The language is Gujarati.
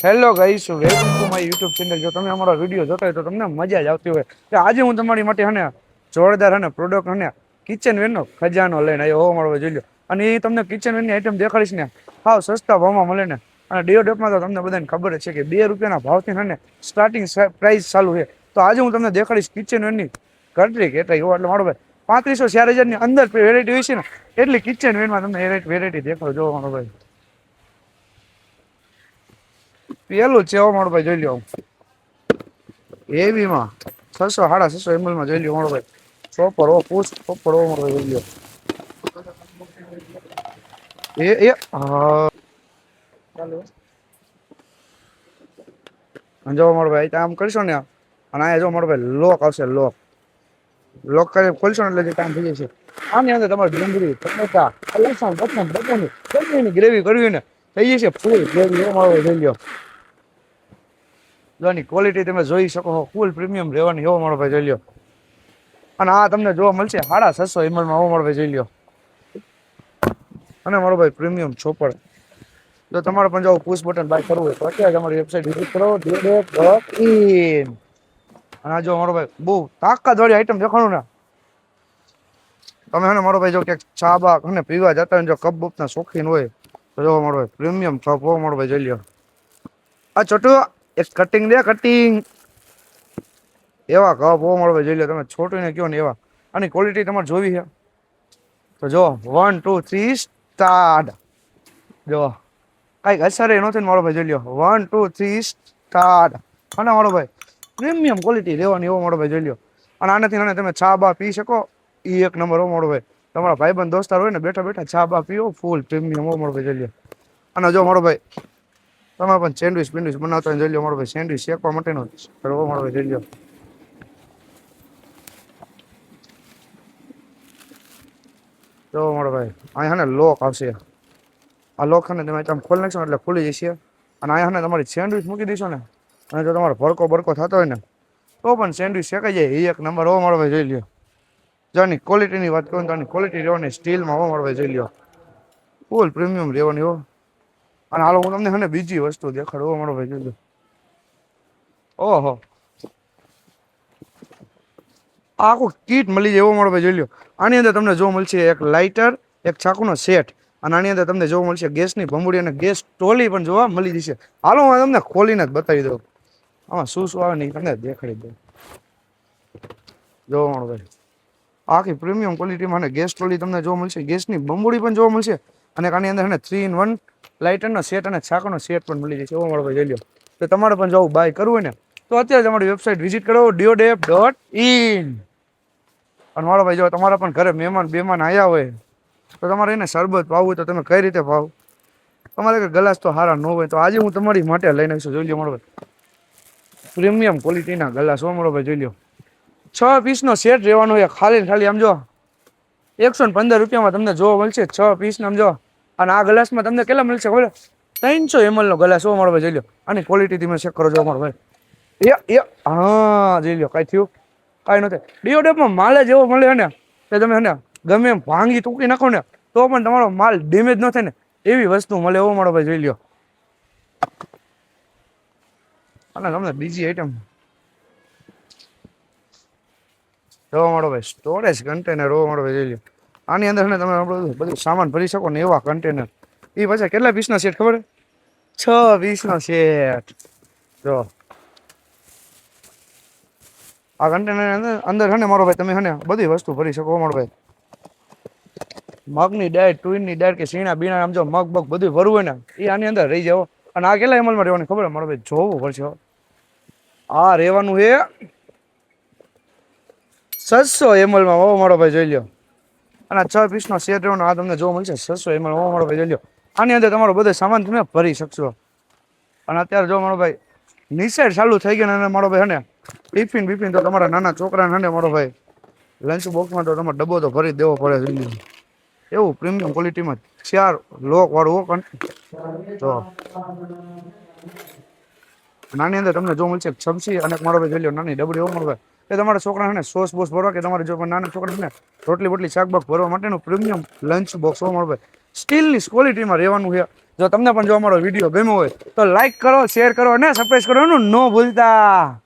Hello guys, welcome to my YouTube channel. જો તમે અમારો વિડીયો જોતા હોય તો તમને મજા જ આવતી હોય તો આજે હું તમારી માટે હને જોરદાર હને પ્રોડક્ટ હને કિચન વેર નો ખજાનો લઈને આવ્યો હો મારો જોઈ લો. અને એ તમને કિચન વેર ની આઈટમ દેખાડીશ ને હાવ સસ્તા ભાવમાં મળે ને. અને ડીઓ ડેપમાં તો તમને બધાને ખબર જ છે કે 2 રૂપિયાના ભાવથી હને સ્ટાર્ટિંગ પ્રાઇસ ચાલુ છે. તો આજે હું તમને દેખાડીશ કિચન વેર ની કેટલી કેટલી એવો એટલે મારો ભાઈ 3500-4000 ની અંદર વેરાયટી હોય છે ને એટલી કિચન વેરમાં તમને વેરાયટી દેખાડો જો મારો ભાઈ. પેલું છે મારો ભાઈ જોઈ લો. એવી માં 600-650 ml માં જોઈ લો મારો ભાઈ. ચોપર ઓ પૂછ ચોપર ઓ મારો ભાઈ જોઈ લો. હા ચાલો જો મારો ભાઈ આમ કરશો ને અને આ જો મારો ભાઈ લોક આવશે. લોક કરી ખોલશો ને એટલે કામ થઈ જશે. આની અંદર તમારે ડુંગળી ટમેટા લસણ બટન બટાની ગમેની ગ્રેવી કરવી ને થઈ જશે ફૂલ ગ્રેવી મારો ભાઈ જોઈ લો. જોની ક્વોલિટી તમે જોઈ શકો છો, ફૂલ પ્રીમિયમ રહેવાની એવો મારો ભાઈ જોઈ લ્યો. અને આ તમને જોવા મળશે 650 ml માં મારો ભાઈ જોઈ લ્યો. અને મારો ભાઈ પ્રીમિયમ ચોપર. જો તમારે પણ જો પુશ બટન બાય કરવું હોય તો અત્યારે તમારી વેબસાઇટ વિઝિટ કરો diodev.in. અને આ જો મારો ભાઈ બહુ તાકાત વાળી આઈટમ દેખાણું ને તમે હે મારો ભાઈ જો ક્યાંક ચા બા અને પીવા જતા હોય જો કપ બપ ના શોખીન હોય તો જો મારો ભાઈ પ્રીમિયમ કપ હો મારો ભાઈ જોઈ લ્યો. આ છોટું એક કટિંગ દે કટિંગ એવા કપ હો મારો ભાઈ જોઈ લો. તમે છોટું ને કયો ને એવા. આની ક્વોલિટી તમારે જોવી છે તો જો 1 2 3 સ્ટાર્ટ. જો કઈક અસર એ નથી મારો ભાઈ જોઈ લો. 1 2 3 સ્ટાર્ટ. અને મારો ભાઈ પ્રીમિયમ ક્વોલિટી રહેવાની એવો મારો ભાઈ જોઈ લો. અને આનાથી તમે ચા બા પી શકો એ એક નંબર હો મારો ભાઈ. તમારા ભાઈબંધ દોસ્તાર હોય ને બેઠા બેઠા ચા બા પીવો ફૂલ પ્રીમિયમ હો મારો ભાઈ જોઈ લો. અને જો મારો ભાઈ તમે પણ સેન્ડવિચ બનાવતા હોય જોઈ લો મારો ભાઈ. સેન્ડવિચ શેકવા માટેનો મારો ભાઈ જોઈ લો. જો મારો ભાઈ અહીંયા ને લોક આવશે. આ લોક ને તમે આમ ખોલી નાખશો એટલે ખુલી જશે. અને અહીંયા તમારી સેન્ડવિચ મૂકી દઈશો ને અને જો તમારો ભડકો બરકો થતો હોય ને તો પણ સેન્ડવિચ શેકાઈ જાય એક નંબર હો મારો ભાઈ જોઈ લ્યો. જોની ક્વોલિટીની વાત કરું તો આની ક્વોલિટી રહેવાની સ્ટીલમાં હો મારો ભાઈ જોઈ લ્યો. ફૂલ પ્રીમિયમ રહેવાની હો. અને હાલો હું તમને હે બીજી વસ્તુ દેખાડો મારો ભાઈ જોઈ લો. ઓહો આખું કીટ મળી જાય એવો મારો ભાઈ જોઈ લો. આની અંદર તમને જોવા મળશે એક લાઇટર, એક ચાકુનો સેટ. અને આની અંદર તમને જોવા મળશે ગેસની ભમુડી અને ગેસ ટોલી પણ જોવા મળી જશે. હાલો હું તમને ખોલીને જ બતાવી દઉં આમાં શું શું આવે ને તમને દેખાડી દઉં. જોવા મારો ભાઈ આખી પ્રીમિયમ ક્વોલિટીમાં અને ગેસ ટોલી તમને જોવા મળશે. ગેસની ભમુડી પણ જોવા મળશે. અને આની અંદર 3 in 1 લાઇટરનો સેટ અને ચાકુનો સેટ પણ મળી જશે એવો મારો ભાઈ જોઈ લો. તો તમારે પણ જવું બાય કરવું હોય ને તો અત્યારે તમારી વેબસાઇટ વિઝિટ કરો diodev.in. અને મારો ભાઈ જો તમારા પણ ઘરે મહેમાન આવ્યા હોય તો તમારે એને શરબત પાવું હોય તો તમે કઈ રીતે પાવ. તમારે ગ્લાસ તો સારા ન હોય તો આજે હું તમારી માટે લઈને આવીશું. જોઈ લો મારો ભાઈ પ્રીમિયમ ક્વોલિટીના ગ્લાસ હો મારો ભાઈ જોઈ લો. 6 પીસનો સેટ રહેવાનો હોય ખાલી આમ જો 115 રૂપિયામાં તમને જોવા મળશે 6 પીસ આમ જો. અને આ ગ્લાસમાં તમને કેટલા મળશે ખબર 300 ml નો ગ્લાસ હો મારો ભાઈ જોઈ લો. આની ક્વોલિટી તમે ચેક કરો છો મારો ભાઈ. હા જોઈ લો કઈ થયું કઈ નથી. ડીઓડેપમાં માલ જ એવો મળે ને કે તમે ને ગમે એમ ભાંગી તૂકી નાખો ને તો પણ તમારો માલ ડેમેજ ન થાય ને એવી વસ્તુ મળે એવો મારો ભાઈ જોઈ લ્યો. અને તમને બીજી આઈટમ જોવા મારો ભાઈ સ્ટોરેજ કન્ટેનર હો મારો ભાઈ જોઈ લ્યો. આની અંદર ને તમે બધું સામાન ભરી શકો ને એવા કન્ટેનર. એ પાછા કેટલા પીસના સેટ ખબર 6 પીસનો સેટ. જો આ કન્ટેનર અંદર છે ને મારો ભાઈ તમે છે ને બધી વસ્તુ ભરી શકો મારો ભાઈ. મગની દાળ, તુવેરની દાળ કે સીણા બીણા આમ જો મગ બધું ભરવું હોય ને એ આની અંદર રહી જાવ. અને આ કેટલા એમએલમાં રહેવાની ખબર મારો ભાઈ જોવું પડશે. આ રહેવાનું છે 600 ml માં હો મારો ભાઈ જોઈ લ્યો. અને 6 પીસનો સેટ રહેવાનો આ તમને જોવા મળશે 600 ml હો મારો ભાઈ જોઈ લ્યો. આની અંદર તમારો બધો સામાન તમે ભરી શકશો. અને અત્યારે જો મારો ભાઈ નિસેડ ચાલુ થઈ ગયા અને મારો ભાઈ હે ને ટિફિન તો તમારા નાના છોકરાને હે ને મારો ભાઈ લંચ બોક્સમાં તો તમારે ડબ્બો તો ભરી દેવો પડે. એવું પ્રીમિયમ ક્વોલિટીમાં 4 લોક વાળું જો નાની અંદર તમને જોવા મળશે ચમચી અને મારો ભાઈ જોઈ લો નાની ડબડી હો મારો ભાઈ. એ તમારા છોકરા ને સોસ બોસ ભરવા કે તમારે જો નાના છોકરા ને રોટલી બોટલી શાકબાક ભરવા માટેનું પ્રીમિયમ લંચ બોક્સ હો મારો ભાઈ. સ્ટીલની ક્વોલિટીમાં રહેવાનું છે. જો તમને પણ જો અમારો વિડીયો ગમ્યો હોય તો લાઈક કરો, શેર કરો અને સબસ્ક્રાઈબ કરવાનું ન ભૂલતા.